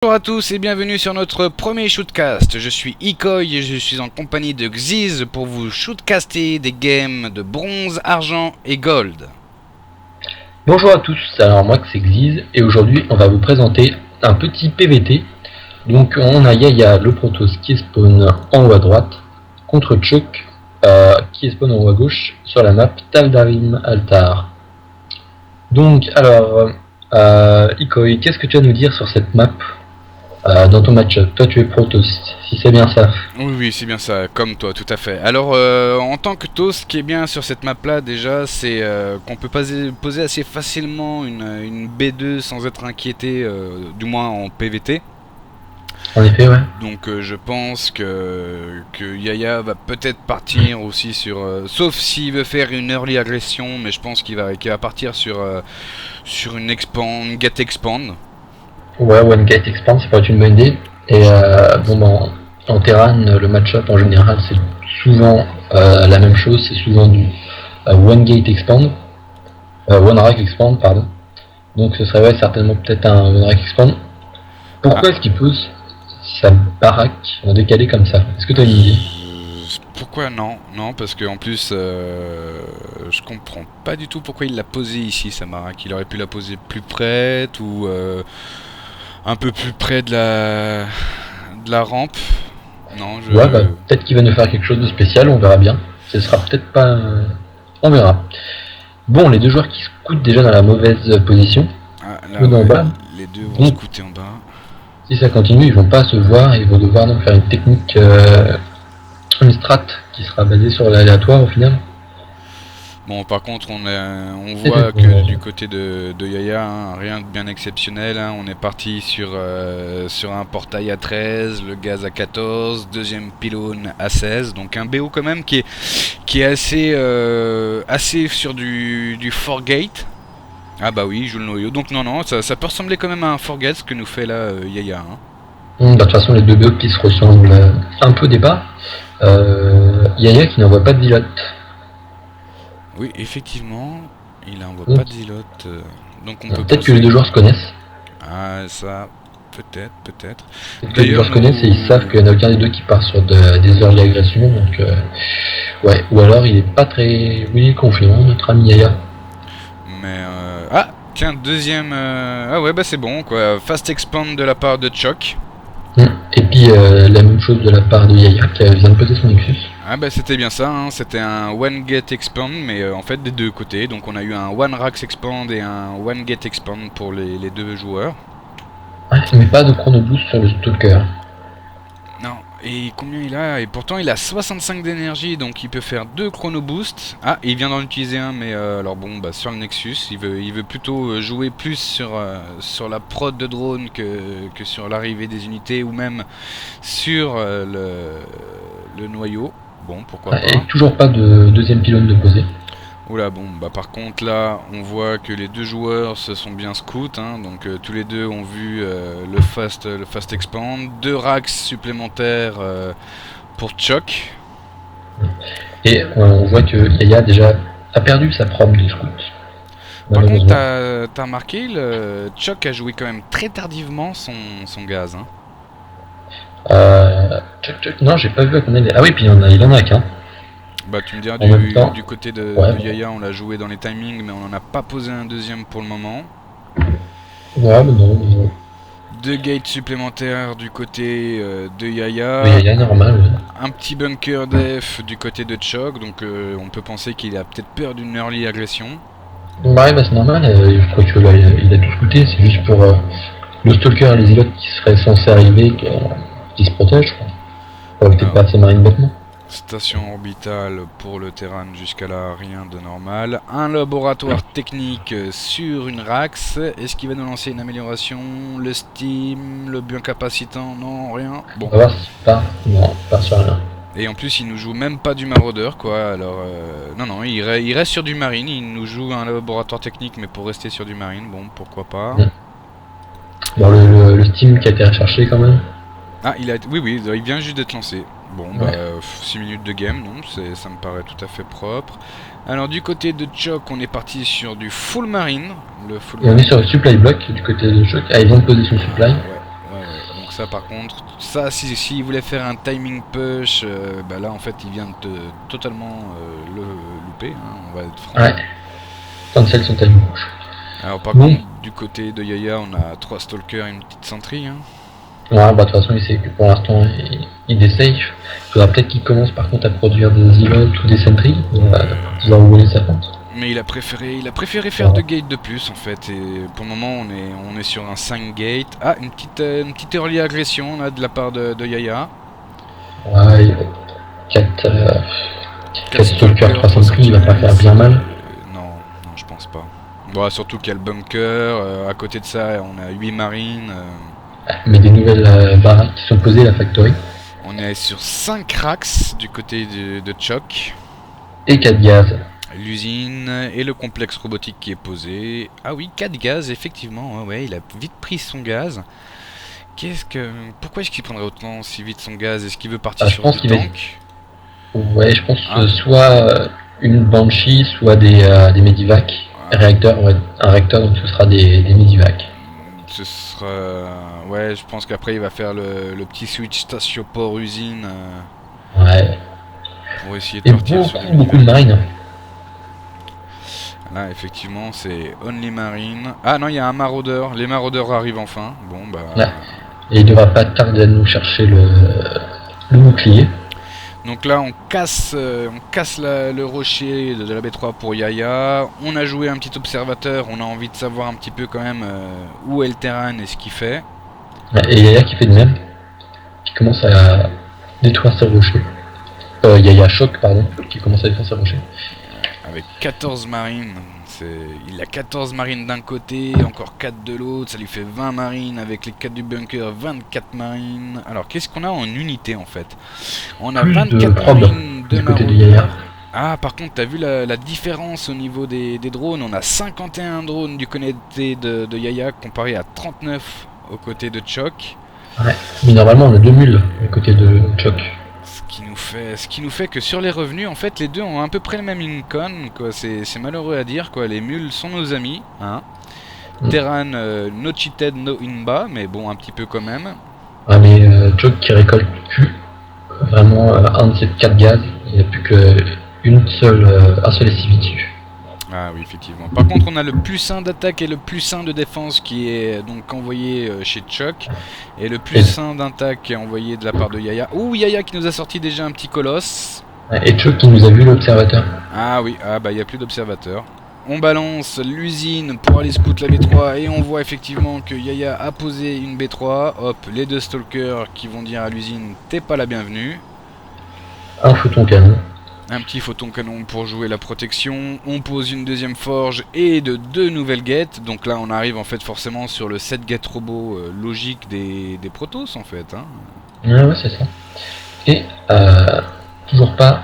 Bonjour à tous et bienvenue sur notre premier shootcast. Je suis Ikoy et je suis en compagnie de Xiz pour vous shootcaster des games de bronze, argent et gold. Bonjour à tous, alors moi c'est Xiz et aujourd'hui on va vous présenter un petit PVT. Donc on a Yaya le Protoss qui est spawn en haut à droite contre Chuck qui est spawn en haut à gauche sur la map Tal'Darim Altar. Donc alors Ikoy, qu'est-ce que tu vas nous dire sur cette map dans ton match-up? Toi tu es Protoss, si c'est bien ça. Oui, c'est bien ça, comme toi, tout à fait. Alors, en tant que Toast, ce qui est bien sur cette map-là, déjà, c'est qu'on peut poser assez facilement une B2 sans être inquiété, du moins en PVT. En effet, ouais. Donc je pense que Yaya va peut-être partir aussi sur... sauf s'il veut faire une early agression, mais je pense qu'il va partir sur une gate expand. Ouais, One Gate Expand, ça pourrait être une bonne idée. Et en Terran, le match-up en général, c'est souvent la même chose, c'est souvent du One Gate Expand, One Rack Expand, pardon. Donc ce serait certainement peut-être un One Rack Expand. Pourquoi est-ce qu'il pose sa baraque en décalé comme ça? Est-ce que tu as une idée? Pourquoi non, parce que en plus, je comprends pas du tout pourquoi il l'a posé ici, sa baraque. Il aurait pu la poser plus près ou un peu plus près de la rampe. Non, Ouais, peut-être qu'il va nous faire quelque chose de spécial, on verra bien. Ce sera peut-être pas... on verra. Bon, les deux joueurs qui scoutent déjà dans la mauvaise position. Là, ouais, en bas. Les deux vont scouter en bas. Si ça continue, ils vont pas se voir, ils vont devoir donc faire une technique, une strat qui sera basée sur l'aléatoire au final. Bon, par contre, on voit que du côté de Yaya, hein, rien de bien exceptionnel. Hein, on est parti sur un portail à 13, le gaz à 14, deuxième pylône à 16. Donc un BO quand même qui est assez sur du 4-gate. Ah bah oui, il joue le noyau. Donc non, ça peut ressembler quand même à un 4-gate ce que nous fait là Yaya. Hein. De toute façon, les deux BO qui se ressemblent un peu au départ. Yaya qui n'envoie pas de zilote. Oui, effectivement, il n'envoie pas de zilote. Donc on peut peut-être que les deux joueurs se connaissent. Ah, ça, peut-être. Peut-être que les joueurs se connaissent et ils savent qu'il n'y en a aucun des deux qui part sur des early agressions. Donc, ouais. Ou alors il est pas très confiant, notre ami Yaya. Mais ah, tiens, deuxième... Ah ouais, bah c'est bon, quoi. Fast expand de la part de Choc. Et puis la même chose de la part de Yaya qui vient de poser son Nexus. Ah bah c'était bien ça, hein. C'était un One Gate Expand, mais en fait des deux côtés. Donc on a eu un One Rax Expand et un One Gate Expand pour les deux joueurs. Ouais, mais pas de chrono boost sur le Stalker. Non, et combien il a? Et pourtant il a 65 d'énergie, donc il peut faire 2 chrono boost. Ah, il vient d'en utiliser un, mais alors bon, bah sur le Nexus, il veut plutôt jouer plus sur la prod de drone que sur l'arrivée des unités, ou même sur le noyau. Bon, pourquoi pas. Et toujours pas de deuxième pylône de poser. Oula, bon, bah par contre là, on voit que les deux joueurs se sont bien scouts, hein, donc tous les deux ont vu le fast expand, 2 racks supplémentaires pour Choc. Et on voit que Yaya déjà a perdu sa prom de scout. Par contre, t'as remarqué, Choc a joué quand même très tardivement son gaz. Hein. Non, j'ai pas vu à combien. Ah oui, puis il en a qu'un. Bah tu me diras, du côté de Yaya, on l'a joué dans les timings, mais on n'en a pas posé un deuxième pour le moment. Ouais, mais non. 2 gates supplémentaires du côté de Yaya. Oui, Yaya, normal. Un petit bunker def du côté de Choc, donc on peut penser qu'il a peut-être peur d'une early agression. Ouais, bah c'est normal, je crois que là, il a tout scouté, c'est juste pour le Stalker et les îlots qui seraient censés arriver, qui se protègent, quoi. Pour éviter de perdre ses marines bêtement. Station orbitale pour le Terran, jusqu'à là rien de normal. Un laboratoire technique sur une Rax. Est-ce qu'il va nous lancer une amélioration? Le Steam, le bien capacitant? Non, rien. Bon. On va voir, pas sur rien. Et en plus il nous joue même pas du maraudeur, quoi. Alors non, il reste sur du marine. Il nous joue un laboratoire technique, mais pour rester sur du marine, bon, pourquoi pas. Bon, le Steam qui a été recherché quand même. Ah, oui, il vient juste d'être lancé. Bon, bah, 6 minutes de game, non, ça me paraît tout à fait propre. Alors, du côté de Choc, on est parti sur du full marine. On est sur le supply block du côté de Choc. Ah, il vient de poser son supply. Ouais, ça par contre. Ça, s'il voulait faire un timing push, bah là en fait il vient de totalement le louper, hein, on va être franc. Ouais. Cancel son timing push. Alors par contre, du côté de Yaya, on a 3 stalkers et une petite sentry. Hein. Ouais, bah de toute façon, il sait que pour l'instant, il est safe. Il faudra peut-être qu'il commence par contre à produire des zealots ou des sentries pour pouvoir rouler sa pente. Mais il a préféré faire 2 gates de plus en fait. Et pour le moment, on est sur un 5 gate. Ah, une petite early agression là de la part de Yaya. Ouais, 4 stalkers, 3 sentries, il va pas faire bien mal. Non, je pense pas. Bon, surtout qu'il y a le bunker. À côté de ça, on a 8 marines. Mais des nouvelles baraques qui sont posées, la factory. On est sur 5 racks du côté de Choc. Et 4 gaz. L'usine et le complexe robotique qui est posé. Ah oui, 4 gaz, effectivement. Ouais, il a vite pris son gaz. Pourquoi est-ce qu'il prendrait autant si vite son gaz? Est-ce qu'il veut partir sur le tank? Ouais, je pense soit une Banshee, soit des Medivac. Un réacteur, donc ce sera des Medivac. Ce sera... Ouais, je pense qu'après il va faire le petit switch station-port usine. Ouais. Pour essayer de partir sur beaucoup de marines. Là, effectivement, c'est Only Marine. Ah non, il y a un maraudeur. Les maraudeurs arrivent enfin. Bon, bah... Là. Et il devra pas tarder à nous chercher le bouclier. Donc là, on casse le rocher de la B3 pour Yaya. On a joué un petit observateur. On a envie de savoir un petit peu quand même où est le terrain et ce qu'il fait. Et Yaya qui fait de même. Qui commence à détruire ses rochers. Yaya Choc, pardon, qui commence à détruire ses rochers. Avec 14 marines. Il a 14 marines d'un côté, encore 4 de l'autre, ça lui fait 20 marines, avec les 4 du bunker, 24 marines. Alors qu'est-ce qu'on a en unité en fait? On a 24 marines de maraudeurs. Ah, par contre, t'as vu la différence au niveau des drones? On a 51 drones du côté de Yaya comparé à 39 au côté de Choc. Ouais, mais normalement on a 2000 du côté de Choc. Ce qui nous fait que sur les revenus, en fait, les deux ont à peu près le même income, quoi. C'est malheureux à dire, quoi. Les mules sont nos amis, hein. Terran, no cheated, no inba, mais bon, un petit peu quand même. Ah, mais Choc qui récolte plus vraiment un de ces 4 gaz, il n'y a plus qu'un seul SCV dessus. Ah oui, effectivement. Par contre, on a le plus 1 d'attaque et le plus 1 de défense qui est donc envoyé chez Choc. Et le plus 1 d'attaque qui est envoyé de la part de Yaya. Ouh, Yaya qui nous a sorti déjà un petit colosse. Et Choc qui nous a vu l'observateur. Ah oui, ah bah il n'y a plus d'observateur. On balance l'usine pour aller scout la B3 et on voit effectivement que Yaya a posé une B3. Hop, les 2 stalkers qui vont dire à l'usine t'es pas la bienvenue. Un photon canon. Un petit photon canon pour jouer la protection. On pose une deuxième forge et de 2 nouvelles gates. Donc là on arrive en fait forcément sur le 7 gate robot logique des Protoss en fait. Hein. Ouais, c'est ça. Et toujours pas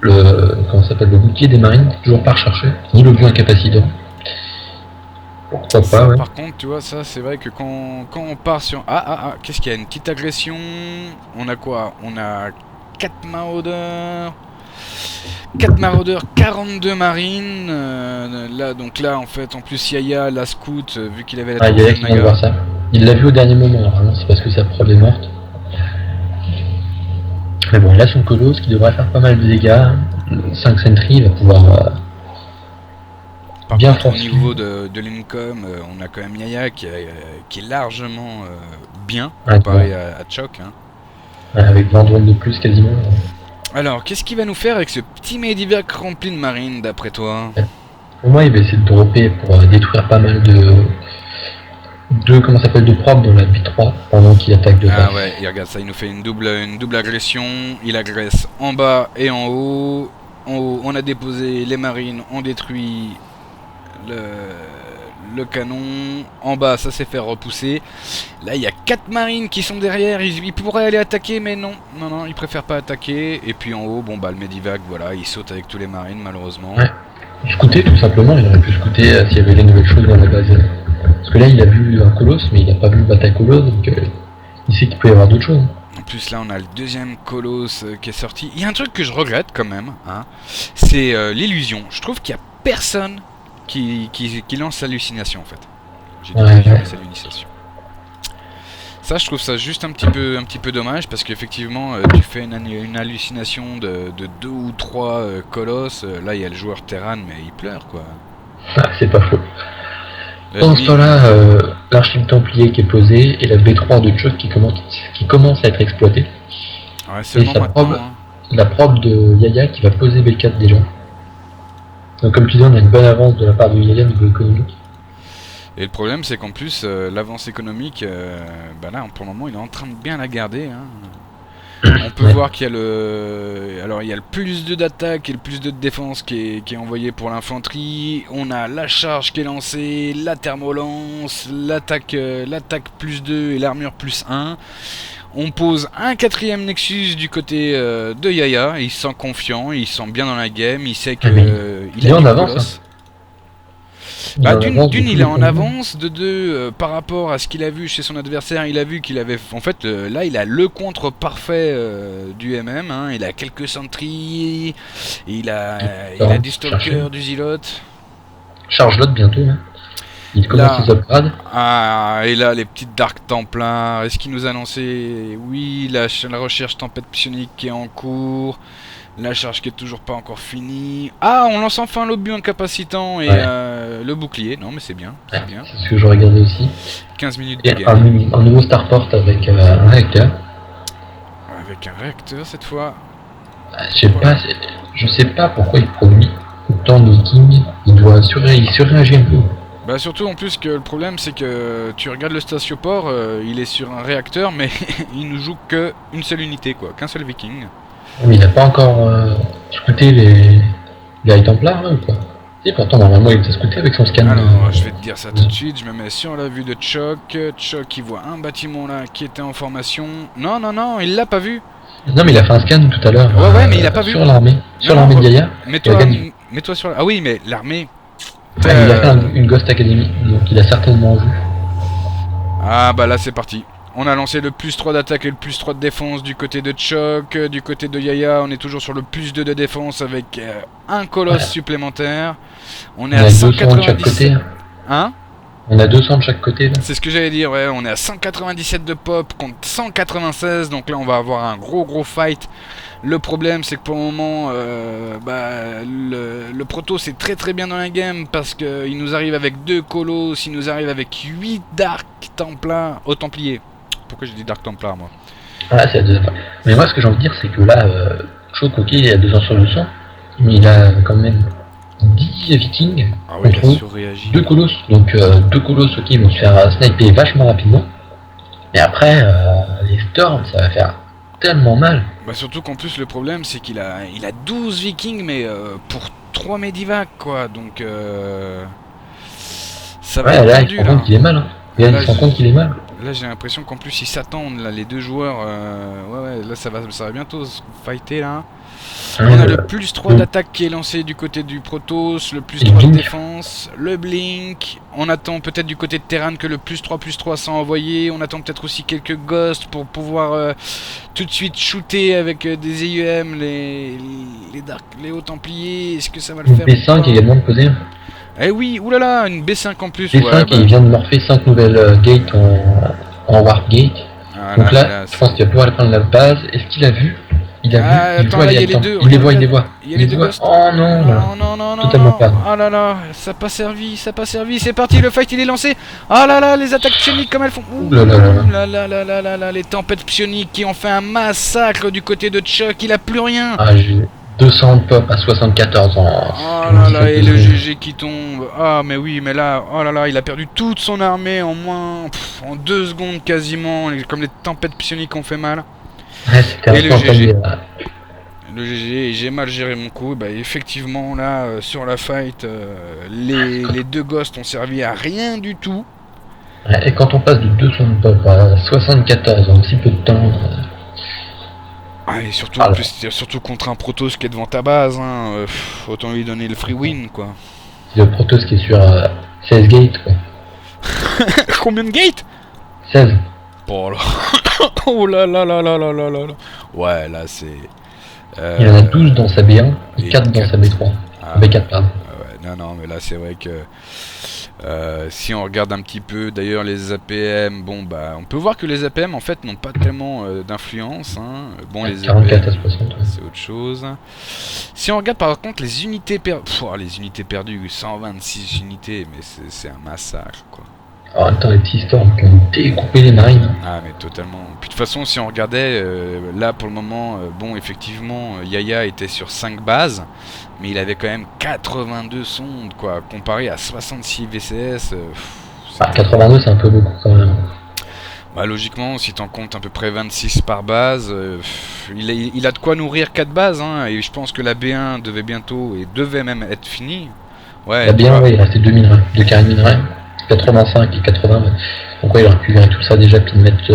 le bouclier des marines, toujours pas recherché, ni le but incapacitant. Pourquoi pas, ouais. Par contre, tu vois, ça c'est vrai que quand on part sur... qu'est-ce qu'il y a? Une petite agression. On a quoi? On a 4 maraudeurs. 4 maraudeurs, 42 marines. Donc là, en fait, en plus, Yaya, la scout, vu qu'il avait la Yaya qui vient de voir ça. Il l'a vu au dernier moment, normalement, c'est parce que sa prod est morte. Mais bon, il a son colosse qui devrait faire pas mal de dégâts. 5 sentry, il va pouvoir Par bien contre, au niveau de l'income, on a quand même Yaya qui est largement bien comparé à Choc. Hein. Avec 20 drones de plus quasiment. Alors, qu'est-ce qu'il va nous faire avec ce petit Medivac rempli de marines, d'après toi? Pour moi, il va essayer de dropper pour détruire pas mal de propres dans la B3 pendant qu'il attaque de face. Ah ouais, et regarde ça, il nous fait une double agression. Il agresse en bas et en haut. En haut, on a déposé les marines, on détruit le canon. En bas, ça s'est fait repousser. Là, il y a 4 marines qui sont derrière. Ils pourraient aller attaquer, mais non, ils préfèrent pas attaquer. Et puis en haut, bon bah le Medivac, voilà, il saute avec tous les marines, malheureusement. Ouais. Scouter, tout simplement, il aurait pu scouter s'il y avait des nouvelles choses dans la base. Parce que là, il a vu un colosse, mais il n'a pas vu bataille colosse, donc il sait qu'il peut y avoir d'autres choses. En plus, là, on a le deuxième colosse qui est sorti. Il y a un truc que je regrette quand même, hein, c'est l'illusion. Je trouve qu'il n'y a personne qui lance l'hallucination en fait. J'ai dit lance l'hallucination. Ça, je trouve ça juste un petit peu dommage parce qu'effectivement, tu fais une hallucination de 2 ou 3 colosses. Là, il y a le joueur Terran, mais il pleure quoi. Ah, c'est pas faux. Là, Pendant lui, ce temps-là, l'archive templier qui est posée et la B3 de Chuck qui commence à être exploitée. ouais, seulement sa maintenant. probe. Hein. La probe de Yaya qui va poser B4 déjà. Donc comme tu dis, on a une bonne avance de la part de Yaya au niveau économique. Et le problème, c'est qu'en plus, l'avance économique, bah là, pour le moment, il est en train de bien la garder. Hein. On peut voir qu'il y a il y a le plus 2 d'attaque et le plus 2 de défense qui est envoyé pour l'infanterie. On a la charge qui est lancée, la thermolance, l'attaque plus 2 et l'armure plus 1. On pose un 4ème Nexus du côté de Yaya. Il se sent confiant, il se sent bien dans la game, il sait que il est en avance. Bah, d'une il est en avance, de deux par rapport à ce qu'il a vu chez son adversaire, il a vu qu'il avait en fait là il a le contre parfait du MM, hein. Il a quelques sentries, il a du stalker, du zealot. Charge lot bientôt, hein. Il commence ses upgrades. Ah, et là les petites Dark Templars, est-ce qu'il nous a annoncé? Oui, la recherche tempête psionique qui est en cours. La charge qui est toujours pas encore finie. Ah, on lance enfin l'obus incapacitant et le bouclier. Non, mais c'est bien. C'est bien. C'est ce que je regardais aussi. 15 minutes de et guerre. un nouveau starport avec un réacteur. Avec un réacteur cette fois. Je sais pas pourquoi il produit autant de vikings. Il surréagit un peu. Bah surtout en plus que le problème c'est que tu regardes le statioport, il est sur un réacteur mais il nous joue que une seule unité quoi, qu'un seul viking. Mais il n'a pas encore scouté les High Templars là ou quoi? Et pourtant normalement il t'a scouté avec son scan. Alors je vais te dire ça tout de suite, je me mets sur la vue de Choc. Choc il voit un bâtiment là qui était en formation. Non, il l'a pas vu. Non mais il a fait un scan tout à l'heure. Ouais mais il a pas vu. Sur l'armée. Sur l'armée de Gaïa. Mets-toi sur la... Ah oui mais l'armée... il a fait une Ghost Academy, donc il a certainement vu. Ah bah là c'est parti. On a lancé le plus 3 d'attaque et le plus 3 de défense du côté de Choc. Du côté de Yaya, on est toujours sur le plus 2 de défense avec un colosse supplémentaire. On est à 197. Hein? On a 200 de chaque côté là. C'est ce que j'allais dire, ouais. On est à 197 de pop contre 196. Donc là on va avoir un gros fight. Le problème c'est que pour le moment le proto c'est très bien dans la game parce qu'il nous arrive avec 2 colosses, il nous arrive avec 8 Dark Templars au Templier. Pourquoi j'ai dit Dark Templar moi? Ah c'est la deuxième fois. Mais moi ce que j'ai envie de dire c'est que là, Choc ok il a 200 sur 200, mais il a quand même 10 vikings contre 2 colosses. Donc 2 colosses ok ils vont se faire sniper vachement rapidement. Et après les storms ça va faire tellement mal. Bah surtout qu'en plus le problème c'est qu'il a 12 vikings mais pour 3 medivacs quoi, donc ça va être tendu, il se rend compte qu'il est mal, hein. Il se rend compte qu'il est mal. Là j'ai l'impression qu'en plus ils s'attendent là, les deux joueurs, là ça va bientôt se fighter là. On a le plus 3 d'attaque qui est lancé du côté du Protoss, le plus 3 de défense, le Blink. On attend peut-être du côté de Terran que le plus 3 soit envoyé. On attend peut-être aussi quelques Ghosts pour pouvoir tout de suite shooter avec des EUM les hauts templiers. Est-ce que ça va le faire? B5 également posé. Eh oui, oulala, une B5 en plus. B5 et il vient de morpher 5 nouvelles gates en Warp Gate. Voilà, donc là, je pense qu'il va pouvoir aller prendre la base. Est-ce qu'il a vu? Il a vu, attends, là, il y a les deux. Il les voit. Il y a les deux ghosts. Oh non, totalement pas. Oh là là, ça n'a pas servi, c'est parti, le fight il est lancé. Oh là là, les attaques psioniques comme elles font. Ouh là, les tempêtes psioniques qui ont fait un massacre du côté de Chuck, il a plus rien. Ah, j'ai 200 pop à 74 ans. Oh là là, et le GG qui tombe. Ah mais oui, mais là, oh là là, il a perdu toute son armée en en 2 secondes quasiment, comme les tempêtes psioniques ont fait mal. Ouais, c'était et le GG, j'ai mal géré mon coup. Bah, effectivement, là, sur la fight, les 2 ghosts ont servi à rien du tout. Ouais, et quand on passe de 200 de pop à 74 en si peu de temps. Ah, et surtout, en plus, surtout contre un Protoss qui est devant ta base, hein, autant lui donner le free win, quoi. C'est le Protoss qui est sur 16 gates, quoi. Combien de gates? 16. Oh là. Oh là là là là là là là. Ouais, là c'est. Il en a 12 dans sa B1 et 4 dans sa B3. B4, pardon. Ouais, non, mais là c'est vrai que. Si on regarde un petit peu d'ailleurs les APM, bon bah on peut voir que les APM en fait n'ont pas tellement d'influence. Hein. Bon les 44 à APM 60. Ouais. c'est autre chose. Si on regarde par contre les unités les unités perdues, 126 unités, mais c'est un massacre quoi. En même temps, les petits storms qui ont découpé les marines. Ah mais totalement. Puis de toute façon si on regardait, là pour le moment, bon effectivement Yaya était sur 5 bases, mais il avait quand même 82 sondes quoi, comparé à 66 VCS. 82, c'est un peu beaucoup quand même. Bah logiquement, si t'en comptes à peu près 26 par base, il a de quoi nourrir 4 bases, hein, et je pense que la B1 devait bientôt, et devait même être finie. Ouais, La B1, ouais, il restait 2 minerais, 2 carrés de minerais, 85 et 80. Donc ouais, il aurait pu virer tout ça déjà, puis mettre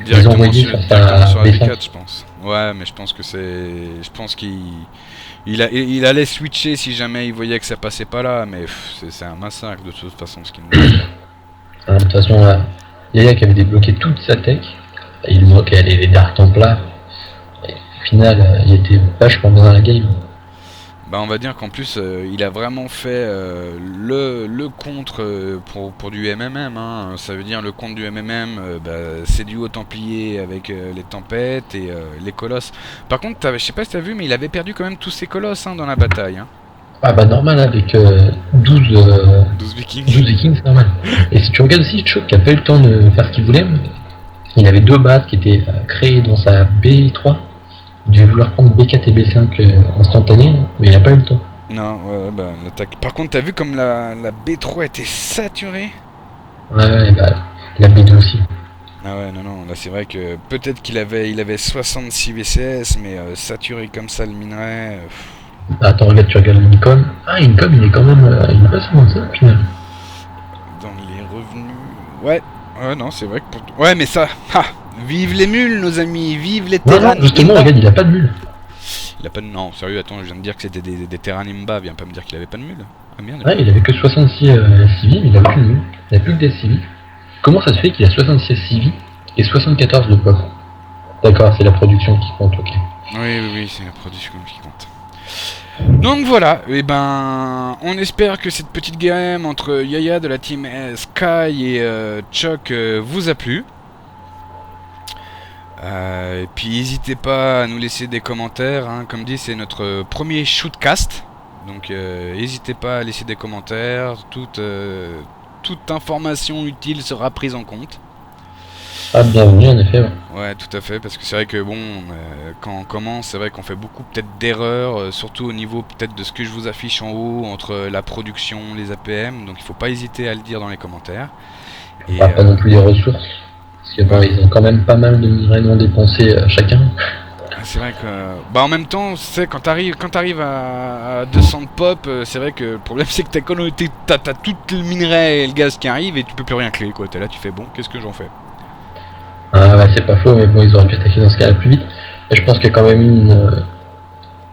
les envoyer sur sa sur la B5. B4, je pense. Ouais, mais je pense que je pense qu'il allait switcher si jamais il voyait que ça passait pas là, mais c'est un massacre de toute façon ce qu'il nous dit. De toute façon, Yaya qui avait débloqué toute sa tech, il manquait les Dark Templars. Et au final, il était vachement bien dans la game. Bah on va dire qu'en plus il a vraiment fait le contre pour du MMM, hein. Ça veut dire le contre du MMM, c'est du haut templier avec les tempêtes et les colosses. Par contre je sais pas si t'as vu mais il avait perdu quand même tous ses colosses hein, dans la bataille hein. Ah bah normal avec 12 Vikings. 12 Vikings, c'est normal. Et si tu regardes aussi, Choc qui a pas eu le temps de faire ce qu'il voulait, il avait 2 bases qui étaient créées dans sa B3. Il devait vouloir prendre B4 et B5 instantané, mais il a pas eu le temps. Non, bah l'attaque. Par contre t'as vu comme la B3 était saturée. Ouais, bah la B2 aussi. Ah ouais, non, là c'est vrai que peut-être qu'il avait 66 VCS, mais saturé comme ça le minerai. Attends, regarde, tu regardes l'Incom. Ah, Incom, il est quand même. Il est pas souvent ça au final. Dans les revenus. Ouais, non, c'est vrai que pour. Ouais, mais ça. Ha, vive les mules, nos amis, vive les terrains. Non, justement, regarde, il a pas de mule. Il a pas de. Non, sérieux, attends, je viens de dire que c'était des terrains Nimba, viens pas me dire qu'il avait pas de mule. Ah merde. Ouais, il avait que 66 civils, mais il a aucune mule. Il n'a plus que des civils. Comment ça se fait qu'il a 66 civils et 74 de pop? D'accord, c'est la production qui compte, ok. Oui, c'est la production qui compte. Donc voilà, et ben on espère que cette petite game entre Yaya de la team Sky et Chuck vous a plu. Et puis n'hésitez pas à nous laisser des commentaires, hein. Comme dit c'est notre premier shootcast. Donc n'hésitez pas à laisser des commentaires, toute information utile sera prise en compte. Ah, bienvenue en effet. Ouais, tout à fait, parce que c'est vrai que bon, quand on commence, c'est vrai qu'on fait beaucoup peut-être d'erreurs, surtout au niveau peut-être de ce que je vous affiche en haut, entre la production, les APM, donc il faut pas hésiter à le dire dans les commentaires. Et pas non plus les ressources, parce que bon, ils ont quand même pas mal de minerais non dépensés chacun. C'est vrai que, bah en même temps, c'est quand t'arrives à 200 de pop, c'est vrai que le problème c'est que t'as tout le minerai et le gaz qui arrive et tu peux plus rien clé quoi. T'es là, tu fais bon, qu'est-ce que j'en fais? Ah ouais, c'est pas faux, mais bon, ils auraient pu attaquer dans ce cas-là plus vite. Et je pense qu'il y a quand même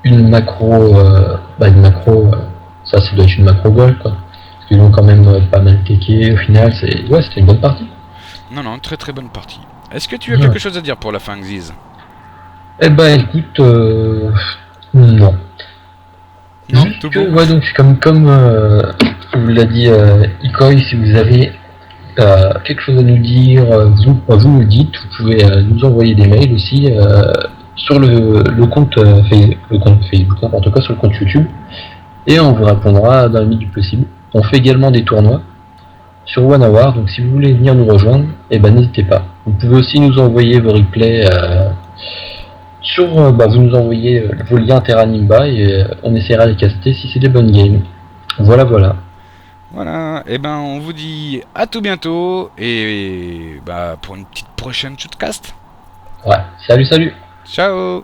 une macro, ça doit être une macro goal, quoi. Parce qu'ils ont quand même pas mal teché, au final, c'était une bonne partie. Non, très très bonne partie. Est-ce que tu as quelque chose à dire pour la fin, Xiz? Eh ben, écoute, non. Non, juste tout que, bon. ouais, donc, comme vous l'a dit Ikoy, si vous avez quelque chose à nous dire, vous nous dites, vous pouvez nous envoyer des mails aussi sur le compte Facebook, n'importe quoi, sur le compte YouTube, et on vous répondra dans la limite du possible. On fait également des tournois sur OneHour, donc si vous voulez venir nous rejoindre, eh ben n'hésitez pas. Vous pouvez aussi nous envoyer vos replays vous nous envoyez vos liens Terra Nimba et on essaiera de les caster si c'est des bonnes games. Voilà. Voilà, et ben on vous dit à tout bientôt et bah pour une petite prochaine shootcast. Ouais, salut. Ciao.